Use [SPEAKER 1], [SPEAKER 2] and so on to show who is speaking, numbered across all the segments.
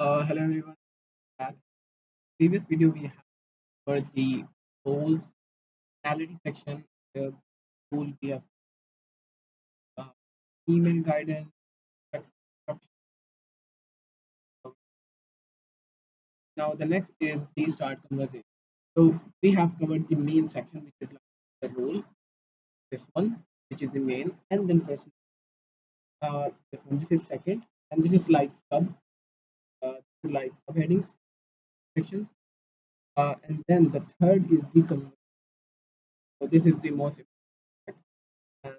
[SPEAKER 1] Hello everyone. Back. Previous video we have covered the roles analytics section. The tool we have uh, email guidance. Instruction. Now the next is the start conversation. So we have covered the main section, which is like the role. This one, which is the main, and then person. This one. This is second, and this is like this is like subheadings sections. And then the third is the conversation. So this is the most important. And,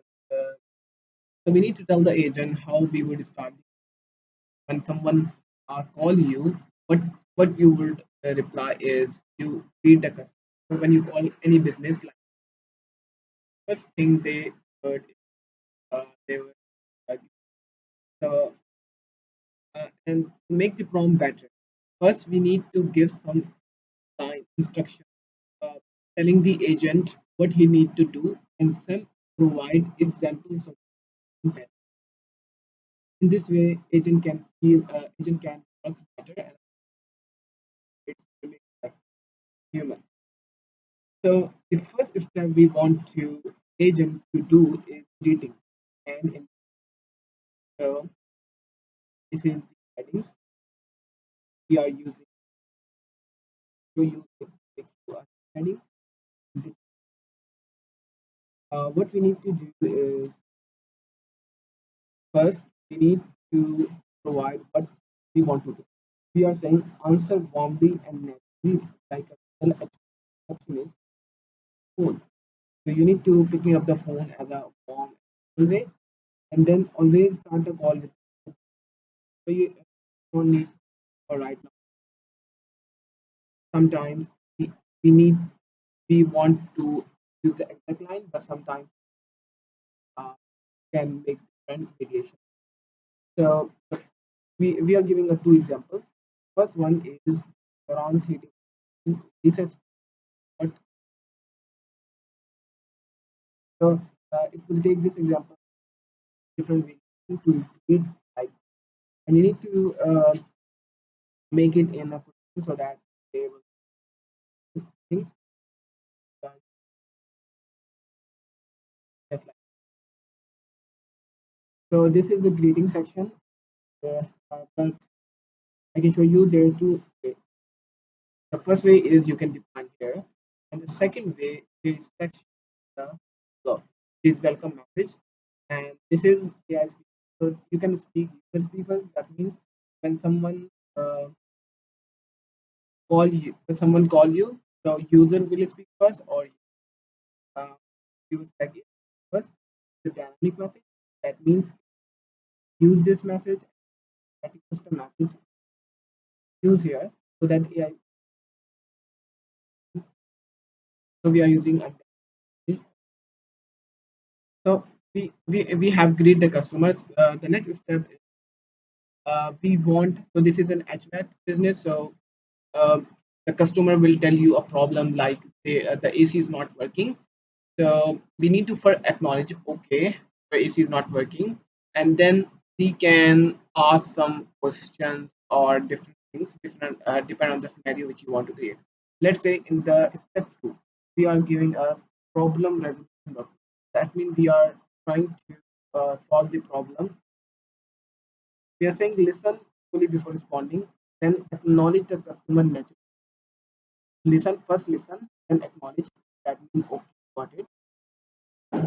[SPEAKER 1] so we need to tell the agent how we would start when someone call you. What you would reply is you greet the customer. So when you call any business, like first thing would they would uh, so, and to make the prompt better. First, we need to give some time instruction, uh, telling the agent what he need to do, and some provide examples of it. In this way, agent can work better and it's really like human. So the first step we want to agent to do is greeting, and so this is the settings we are using to use the text to understanding. This, what we need to do is first we need to provide what we want to do. We are saying answer warmly and naturally like a real receptionist phone. So you need to picking up the phone as a warm way, and then always start the call with. So you don't need for right now. Sometimes we need we want to use the exact line, but sometimes uh, can make different variations. So we are giving two examples. First one is Quran's heating. This is what so it will take this example different ways to create like, and you need to make it in a position so that they will think uh, just like. So this is the greeting section, but I can show you there are two ways. The first way is you can define here, and the second way is section the flow. This is welcome message, and this is AI speak. So you can speak user speaker. That means when someone call you, the user will speak first, or uh, you select it first. The dynamic message. That means use this message. That is the message use here, so that AI. So we are using a so we have greet the customers. The next step is we want so this is an HVAC business. So uh, the customer will tell you a problem like the AC is not working. So we need to first acknowledge okay the AC is not working, and then we can ask some questions or different things different depend on the scenario which you want to create. Let's say in the step two we are giving us problem resolution document. That means we are trying to solve the problem. We are saying listen fully before responding, then acknowledge the customer naturally. Listen first, listen, then acknowledge. That means okay, got it.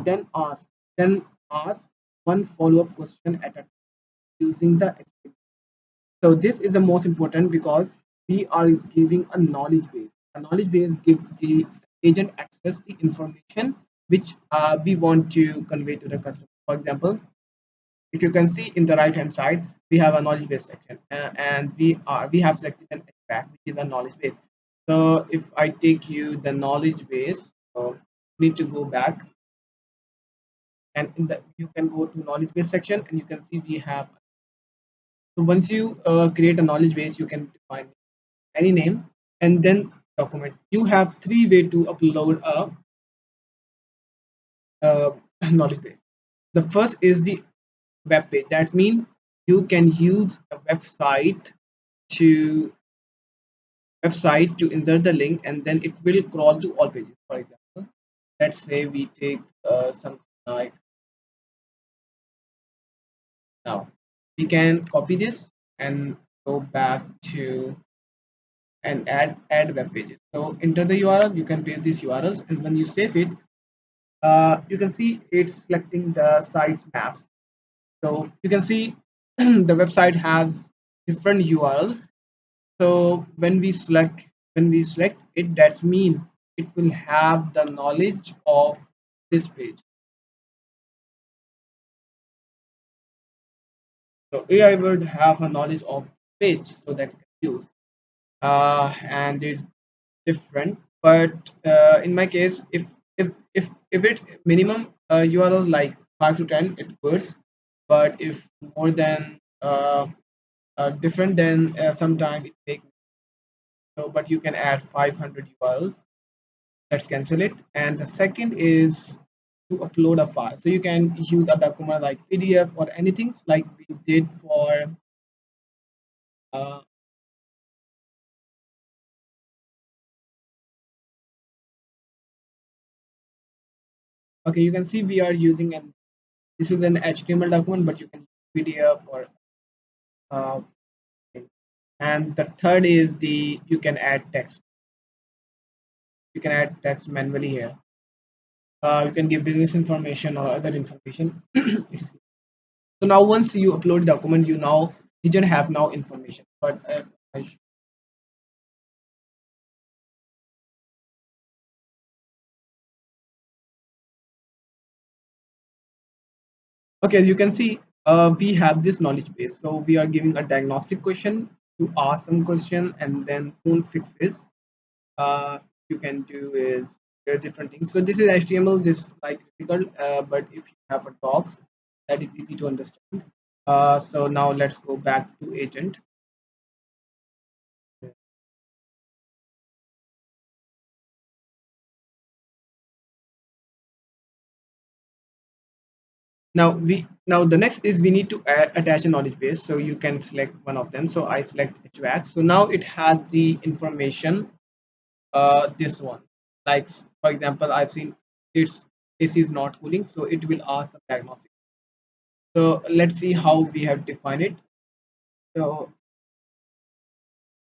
[SPEAKER 1] Then ask one follow-up question at a time using the experience. So this is the most important because we are giving a knowledge base. A knowledge base gives the agent access the information which we want to convey to the customer. For example, if you can see in the right hand side we have a knowledge base section and we have selected an HVAC which is a knowledge base. So if I take you the knowledge base, so need to go back, and in the you can go to knowledge base section and you can see we have. So once you create a knowledge base you can define any name and then document. You have three way to upload a knowledge base. The first is the web page. That means you can use a website to website to insert the link, and then it will crawl to all pages. For example, let's say we take something like now. We can copy this and go back to and add web pages. So enter the URL, you can paste these URLs, and when you save it, you can see it's selecting the site's maps. So you can see the website has different URLs. So when we select it, that's mean it will have the knowledge of this page. So AI would have a knowledge of page so that it can use. And there's different, but in my case, if it minimum URLs like 5 to 10, it works. But if more than different, then sometime it takes. So, but you can add 500 URLs. Let's cancel it. And the second is to upload a file. So you can use a document like PDF or anything like we did for uh, okay, you can see we are using an this is an HTML document, but you can use PDF or uh, and the third is the you can add text. You can add text manually here. You can give business information or other information. So now once you upload the document, you don't have now information. But if okay, as you can see, we have this knowledge base. So we are giving a diagnostic question to ask some question, and then phone fixes. You can do is different things. So this is HTML. This like difficult, but if you have a docs, that is easy to understand. So now let's go back to agent. Now the next is we need to attach a knowledge base. So you can select one of them. So I select HVAC. So now it has the information. This one, like for example, I've seen it's AC is not cooling, so it will ask some diagnostic. So let's see how we have defined it. So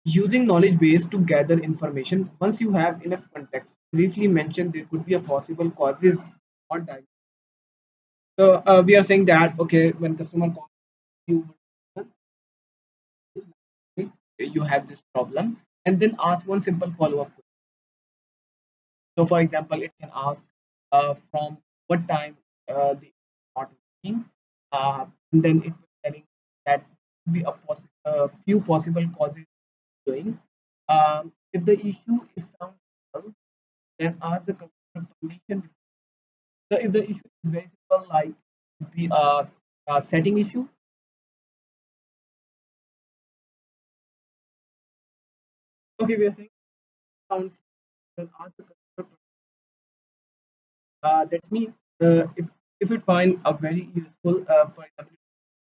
[SPEAKER 1] using knowledge base to gather information. Once you have enough context, briefly mention there could be a possible causes or diagnosis. So we are saying that okay, when customer calls you, you have this problem, and then ask one simple follow up. So for example, it can ask from what time the not working, and then it will telling that could be a few possible causes doing. If the issue is sound simple, then ask the customer permission. So if the issue is very simple, like be a setting issue, okay, we are saying sounds, then ask the customer. That means if it find a very useful, for example,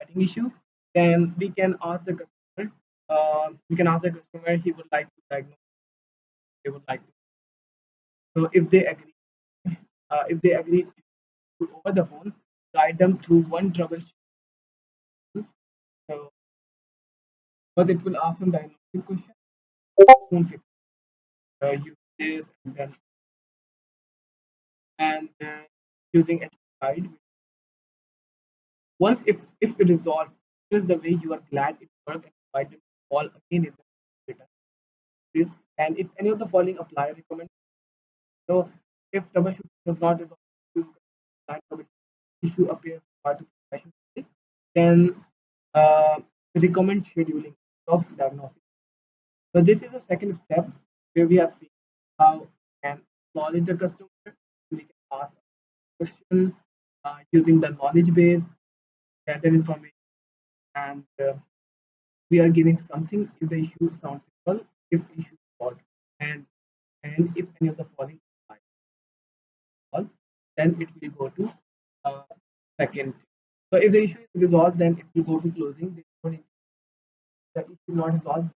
[SPEAKER 1] setting issue, then we can ask the customer. We can ask the customer he would like to diagnose. They would like to. So if they agree to over the phone, guide them through one troubleshoot. So because it will ask them diagnostic question, phone fix. Use this and using a guide. Once if it is solved, this is the way you are glad it worked and invite them to call again in the later. This and if any of the following apply, recommend. So if troubleshoot does not resolve to issue appears part of professional service, then uh, recommend scheduling of diagnosis. So this is the second step where we have seen how we can acknowledge the customer. We can ask a question using the knowledge base, gather information, and we are giving something if the issue sounds simple, if issue is solved, and and if any of the following apply, solved, then it will go to uh, second. So if the issue is resolved, then it will go to closing. The issue is not resolved,